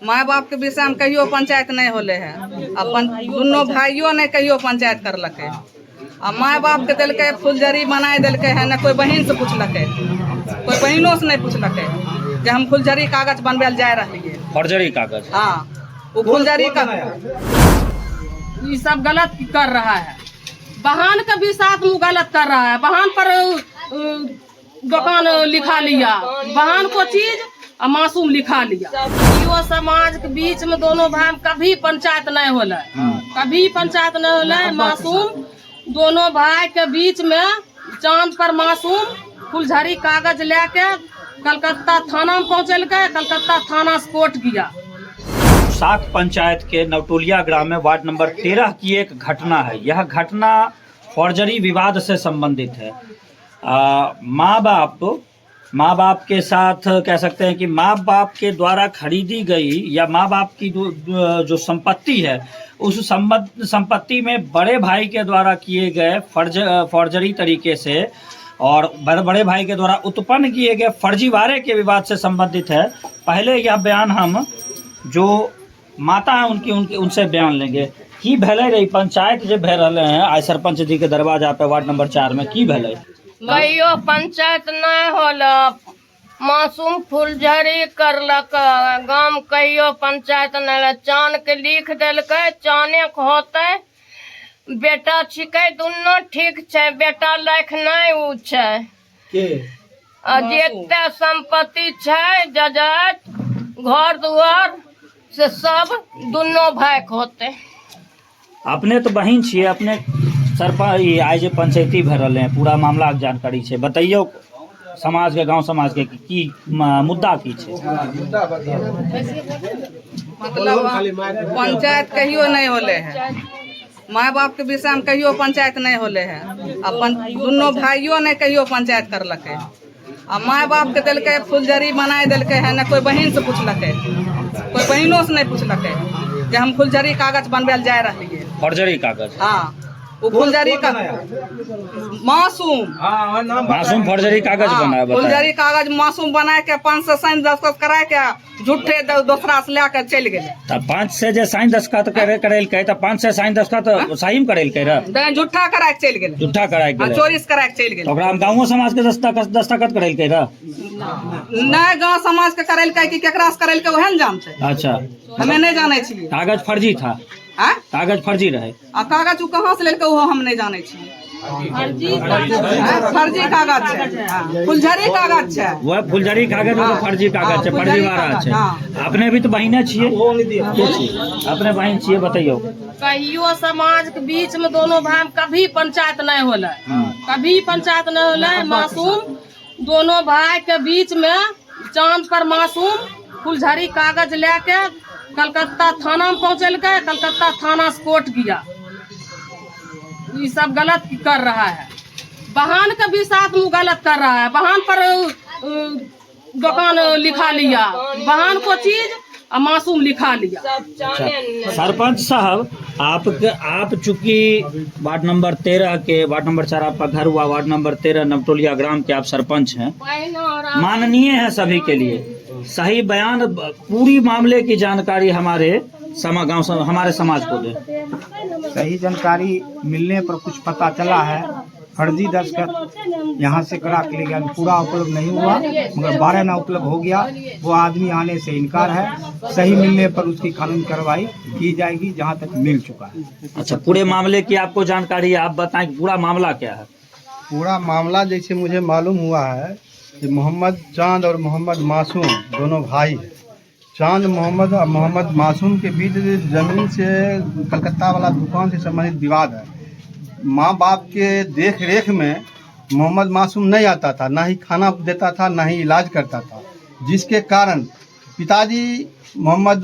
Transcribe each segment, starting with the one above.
माँ बाप के विषय में कहियो पंचायत नहीं होले है। अपन दोनों भाइयों ने कहियो पंचायत करलके। आ माँ बाप के दिलके फुलझड़ी बनाए दिलके है, न कोई बहन से पूछलके, कोई बहनों से नहीं पूछलके जे हम फुलझड़ी कागज बनवे जाए रही है। फर्जरी कागज। हाँ, वो फुलझड़ी का ये सब गलत कर रहा है। बहन का भी साथ में गलत कर रहा है। बहन पर दुकान लिखा लिया, बहन को चीज और मासूम लिखा लिया। यो समाज के बीच में दोनों भाई में कभी पंचायत नहीं होला, कभी पंचायत नहीं होला। मासूम दोनों भाई के बीच में चांद पर मासूम फुलझड़ी कागज लेके कलकत्ता थाना में पहुँचल के, कलकत्ता थाना से कोर्ट गया। साख पंचायत के नवटोलिया ग्राम में वार्ड नंबर 13 की एक घटना है। यह घटना फौर्जरी विवाद से संबंधित है। माँ बाप के साथ कह सकते हैं कि माँ बाप के द्वारा खरीदी गई या माँ बाप की जो संपत्ति है, उस संपत्ति में बड़े भाई के द्वारा किए गए फौर्जरी तरीके से और बड़े भाई के द्वारा उत्पन्न किए गए फर्जीवाड़े के विवाद से संबंधित है। पहले यह बयान हम जो माता है उनसे बयान लेंगे। की भले रही पंचायत जो भे रहे हैं आज सरपंच जी के दरवाजा पे वार्ड नंबर 4 में की भले? कहियो पंचायत नहीं होला, मासूम फुलझड़ी करलक। गांव कहियो पंचायत नहीं, चान के लिख दिलक, चाने के होते। बेटा छिके दुनो ठीक छे, बेटा लायक नहीं उ छे। जेते संपत्ति छे जजात घर दुआर से सब दोनों भाई के होते। अपने तो बहन छिए, अपने सरपंच आज पंचायती भर रहे हैं, पूरा मामला के जानकारी छे, बताइयो समाज के गांव समाज के की मुद्दा की छे? मतलब पंचायत कहियो नहीं होले है। माँ बाप के विषय में कहियो पंचायत नहीं होले है। अपन दोनों भाइयों ने कहियो पंचायत करलके। आ माँ बाप के दिलके फुलझड़ी बनाए दिलके है, न कोई बहन से पूछलके, कोई बहनों से नहीं पूछलके जे हम फुलझड़ी कागज बनवे जाए रही है। फर्जरी कागज। हाँ, वो फुलझड़ी का मासूम फर्जरी कागज बना, फुलझड़ी कागज मासूम बना के 5 से साइन दस्तखत करा के झूठे दूसरा से लेकर चल गए। 5 से जे साइन दस्तखत करेलकै त 5 से साइन दस्तखत सही में करेलकै रे? झूठा करा के चल गए, झूठा करा के चोरी से करा के चल गए। ओकरा गांव समाज के दस्तखत करेलकै रे? नहीं, गांव समाज के करेलकै कि केकरा से करेलकै ओहे न जान छै। अच्छा, हमें नहीं जाने छिए। कागज फर्जी था? हाँ, कागज फर्जी रहे। आ कागज कहाँ से लेलकै वो हम नहीं जाने छिए। फर्जी कागज छै, फुलझड़ी कागज छै। वह फुलझड़ी कागज में फर्जी कागज छै, फर्जीवाड़ा छै। अपने भी तो बहिने छिए, अपने बहन छिए, बताइयो। कहियो समाज के बीच में दोनों भाई में कभी पंचायत नहीं होला, कभी पंचायत नहीं होला। मासूम दोनों भाई के बीच में चांद पर मासूम फुलझड़ी कागज लेके कलकत्ता थाना में पहुँचल के, कलकत्ता थाना से कोर्ट गया। ये सब गलत कर रहा है। बहन का भी साथ में गलत कर रहा है। बहन पर दुकान लिखा लिया, बहन को चीज और मासूम लिखा लिया। सरपंच साहब, आप चूंकि वार्ड नंबर 13 के, वार्ड नंबर 4 आपका घर हुआ, वार्ड नंबर 13 नवटोलिया ग्राम के आप सरपंच हैं, माननीय है सभी के लिए। सही बयान, पूरी मामले की जानकारी हमारे हमारे समाज को दे। सही जानकारी मिलने पर कुछ पता चला है, फर्जी दस्तखत यहाँ से करा के ले गया, पूरा उपलब्ध नहीं हुआ, मगर 12 ना उपलब्ध हो गया। वो आदमी आने से इनकार है। सही मिलने पर उसकी कानूनी कार्रवाई की जाएगी, जहाँ तक मिल चुका है। अच्छा, पूरे मामले की आपको जानकारी है, आप बताएं पूरा मामला क्या है? पूरा मामला जैसे मुझे मालूम हुआ है कि मोहम्मद चांद और मोहम्मद मासूम दोनों भाई हैं। चांद मोहम्मद और मोहम्मद मासूम के बीच ज़मीन से कलकत्ता वाला दुकान से संबंधित विवाद है। माँ बाप के देख रेख में मोहम्मद मासूम नहीं आता था, ना ही खाना देता था, ना ही इलाज करता था, जिसके कारण पिताजी मोहम्मद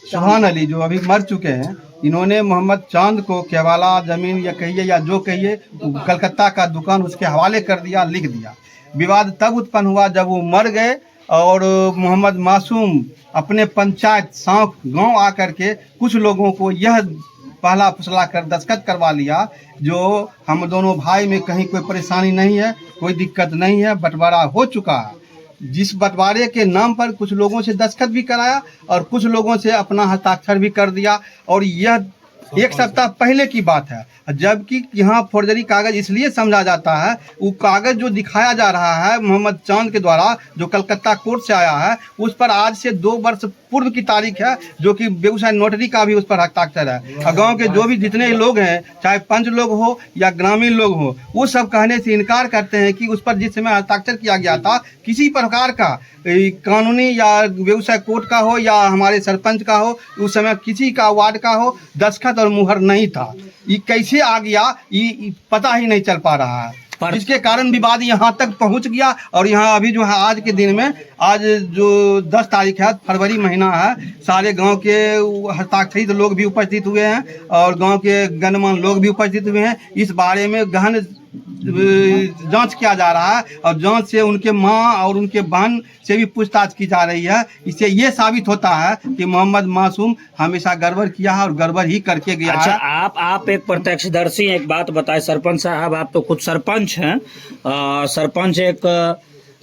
सुभान अली जो अभी मर चुके हैं, इन्होंने मोहम्मद चांद को केवाला ज़मीन या कहिए या जो कहिए कलकत्ता का दुकान उसके हवाले कर दिया, लिख दिया। विवाद तब उत्पन्न हुआ जब वो मर गए और मोहम्मद मासूम अपने पंचायत सांख गांव आकर के कुछ लोगों को यह पहला फुसला कर दस्तखत करवा लिया जो हम दोनों भाई में कहीं कोई परेशानी नहीं है, कोई दिक्कत नहीं है, बंटवारा हो चुका है। जिस बंटवारे के नाम पर कुछ लोगों से दस्तखत भी कराया और कुछ लोगों से अपना हस्ताक्षर भी कर दिया। और यह 1 सप्ताह पहले की बात है, जबकि यहाँ फौर्जरी कागज इसलिए समझा जाता है, वो कागज जो दिखाया जा रहा है मोहम्मद चांद के द्वारा जो कलकत्ता कोर्ट से आया है, उस पर आज से 2 वर्ष पूर्व की तारीख है, जो कि बेगूसराय नोटरी का भी उस पर हस्ताक्षर है। और गाँव के जो भी जितने लोग हैं, चाहे पंच लोग हो या ग्रामीण लोग हो, वो सब कहने से इनकार करते हैं कि उस पर जिस समय हस्ताक्षर किया गया था किसी प्रकार का कानूनी या बेगूसराय कोर्ट का हो या हमारे सरपंच का हो, उस समय किसी का वार्ड का हो, दस्तखत और मुहर नहीं था। ये कैसे आ गया ये पता ही नहीं चल पा रहा है, जिसके कारण विवाद यहाँ तक पहुँच गया। और यहाँ अभी जो है आज के दिन में, आज जो 10 तारीख है, फरवरी महीना है, सारे गांव के हस्ताक्षरित लोग भी उपस्थित हुए हैं और गांव के गणमान्य लोग भी उपस्थित हुए हैं। इस बारे में गहन जांच किया जा रहा है और जांच से उनके मां और उनके बहन से भी पूछताछ की जा रही है। इससे ये साबित होता है कि मोहम्मद मासूम हमेशा गड़बड़ किया है और गड़बड़ ही करके गया अच्छा, है। आप एक प्रत्यक्षदर्शी, एक बात बताए सरपंच साहब, आप तो खुद सरपंच हैं। सरपंच एक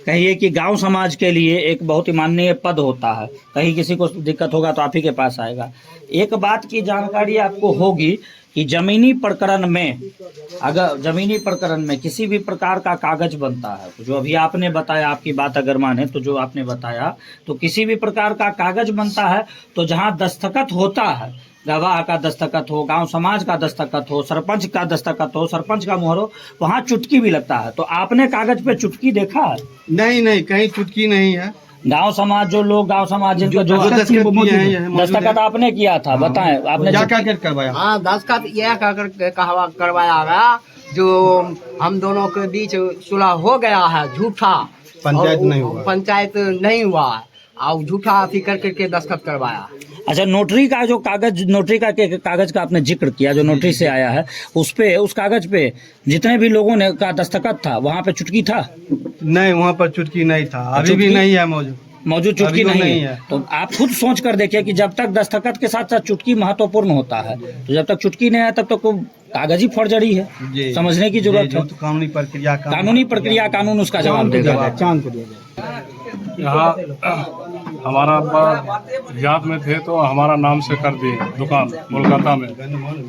कहिए कि गांव समाज के लिए एक बहुत ही माननीय पद होता है, कहीं किसी को दिक्कत होगा तो आप ही के पास आएगा। एक बात की जानकारी आपको होगी कि जमीनी प्रकरण में, अगर जमीनी प्रकरण में किसी भी प्रकार का कागज बनता है, तो जो अभी आपने बताया, आपकी बात अगर माने तो जो आपने बताया, तो किसी भी प्रकार का कागज बनता है तो जहां दस्तखत होता है, गवाह का दस्तखत हो, गांव समाज का दस्तखत हो, सरपंच का दस्तखत हो, सरपंच का मोहर हो, वहां चुटकी भी लगता है। तो आपने कागज पे चुटकी देखा है? नहीं, कहीं चुटकी नहीं है। गांव समाज, जो लोग गांव समाज जिनका जो दस्तखत आपने किया था, बताएं आपने क्या करवाया? हाँ, दस्तखत यह करवाया गया जो हम दोनों के बीच सुलह हो गया है, झूठा पंचायत नहीं हुआ, पंचायत नहीं हुआ और झूठा अथी करके दस्तखत करवाया। अच्छा, नोटरी का जो कागज, नोटरी का कागज का आपने जिक्र किया जो नोटरी से आया है, उस पे, उस कागज पे जितने भी लोगों ने का दस्तखत था, वहाँ पे चुटकी था? नहीं, वहाँ पर चुटकी नहीं था, अभी भी नहीं है मौजूद चुटकी नहीं है। तो आप खुद सोच कर देखिए कि जब तक दस्तखत के साथ साथ चुटकी महत्वपूर्ण होता है, तो जब तक चुटकी नहीं है तब तक तो कागज ही फौर्जरी है। समझने की जरूरत है। कानूनी प्रक्रिया कानून उसका जवाब देगा। यहाँ हमारा अब्बा रियाद में थे तो हमारा नाम से कर दिए दुकान कोलकाता में,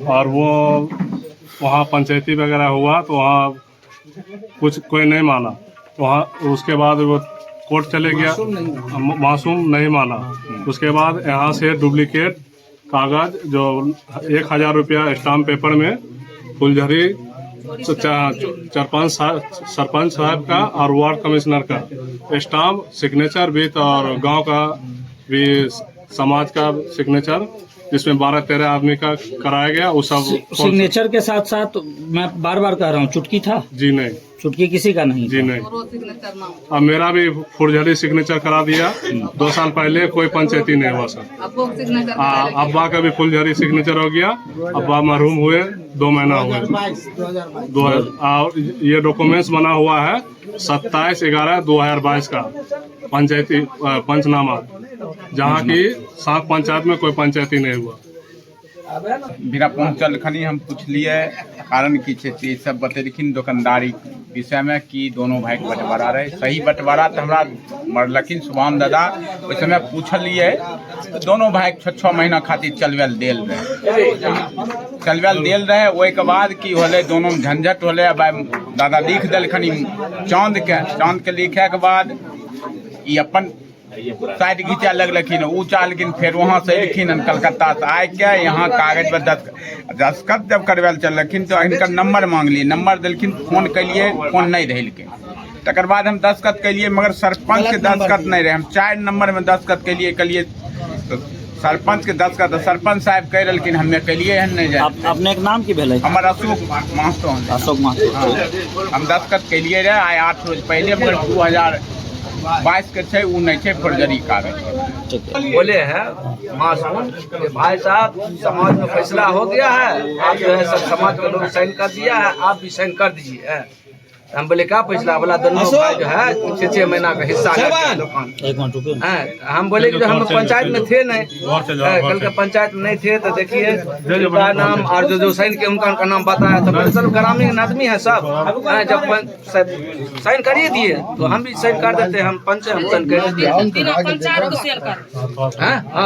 और वो वहाँ पंचायती वगैरह हुआ तो वहाँ कुछ कोई नहीं माना, तो वहाँ उसके बाद वो कोर्ट चले गया, मासूम नहीं माना। उसके बाद यहाँ से डुप्लीकेट कागज जो 1000 रुपया स्टाम्प पेपर में फुलझड़ी सरपंच साहब का और वार्ड कमिश्नर का स्टाम्प, सिग्नेचर भी और गांव का भी, समाज का सिग्नेचर, जिसमें 12-13 आदमी का कराया गया। वो सब सिग्नेचर के साथ साथ मैं बार बार कह रहा हूँ, चुटकी था? जी नहीं, चुटकी किसी का नहीं? जी नहीं। अब मेरा भी फुलझड़ी सिग्नेचर करा दिया 2 साल पहले, कोई पंचायती नहीं हुआ सर। अब्बा का भी फुलझड़ी सिग्नेचर हो गया, अब्बा मरहूम हुए 2 महीना हुए। और ये डॉक्यूमेंट्स बना हुआ है 27/11/2022 का पंचायती पंचनामा, जहाँ की 7 पंचायत में कोई पंचायती नहीं हुआ। बिना पहुँचल खनी हम पूछ लिए कारण की छे, सब बतेलखिन दुकानदारी विषय में कि दोनों भाई के बंटवारा रहे। सही बंटवारा तो हमारा मरलखिन शुभम दादा, उस समय पूछलिए तो दोनों भाई 6 महीना खातिर चलवेल देल रहे। वही के बाद की होले, दोनों में झंझट होले। अब दादा लिख दिलखनी चांद के लिखे के बाद ये अपन साइड घींचा लगलखिन, ऊ चालखिन, फिर वहाँ से अयलखिन कलकत्ता से आके यहाँ कागज पर दस्तखत जब करवाल चलखिन तो इनका नंबर मांगलिए, नंबर दिलखिन, फोन कलिए, फोन नहीं रहलखिन। तकर बाद हम दस्तखत कलिए, मगर सरपंच के दस्तखत नहीं रहे। हम 4 नंबर में दस्तखत कलिए तो सरपंच के दस्तखत सरपंच साहब कह रहलखिन, हमें कलिए हन नहीं जाए। अपने एक नाम की भेल? हमारा अशोक महतो। हम दस्तखत कलिए रहे आए 8 रोज पहले, मगर 2022 के छे, उ नहीं छे फौर्जरी कागज। बोले हैं मासूम कि भाई साहब समाज में फैसला हो गया है, आप जो है सब समाज के लोग साइन कर दिया है, आप भी साइन कर दीजिए। हम बोले क्या पिछला बोला दोनों भाई जो है 6-6 महीना का हिस्सा दुकान। एक मिनट रुको। हम बोले कि जो हम पंचायत में थे नहीं, कल के पंचायत में नहीं थे तो देखिए उनका नाम और जो साइन के उनका नाम बताया तो बोले सब ग्रामीण आदमी है सब, जब साइन करिए दिए तो हम भी साइन कर देते, हम पंचायत हम साइन कर दिए। बिना पंचायत को सेल कर,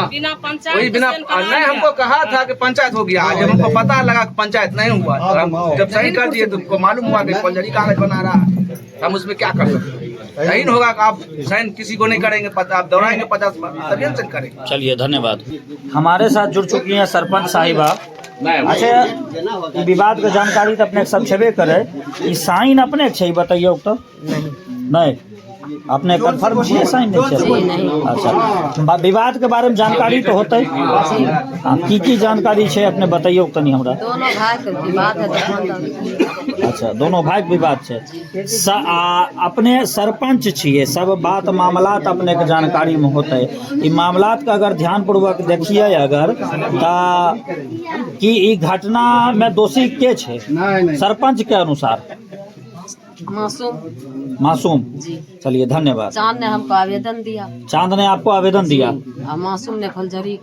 बिना पंचायत वही बिना नहीं, हमको कहा था कि पंचायत हो गया, जब हमको पता लगा कि पंचायत नहीं हुआ तो हम जब साइन कर दिए तो हमको मालूम हुआ कि फौजदारी कागज बना रहा है, हम उसमें क्या कर सकते हैं। नहीं होगा कि आप साइन किसी को नहीं करेंगे, आप दौड़ाएंगे 50 बार तभी हम साइन करेंगे। चलिए धन्यवाद। हमारे साथ जुड़ चुकी हैं सरपंच साहिबा। अच्छा, विवाद के जानकारी तो अपने सब छेबे करे, ई साइन अपने छै बताइए तो नहीं अपने कंफर्म छिए साइन नहीं। अच्छा, विवाद के बारे में जानकारी तो होते की जानकारी है अपने बताइए तनी हमरा। दोनों भाई के विवाद है। अच्छा, दोनों भाई के विवाद है। अपने सरपंच छिए, सब बात मामलात अपने के जानकारी में होते। ई मामलात का अगर ध्यान पूर्वक देखिए अगर कि ई घटना में दोषी के छे सरपंच के अनुसार मासूम जी। चलिए धन्यवाद। चांद ने हमको आवेदन दिया, चांद ने आपको आवेदन दिया और मासूम ने फुलझड़ी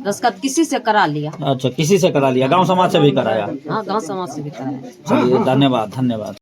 दस्तखत किसी से करा लिया। अच्छा, किसी से करा लिया, गांव समाज से भी कराया? हाँ, गांव समाज से भी कराया। चलिए धन्यवाद धन्यवाद।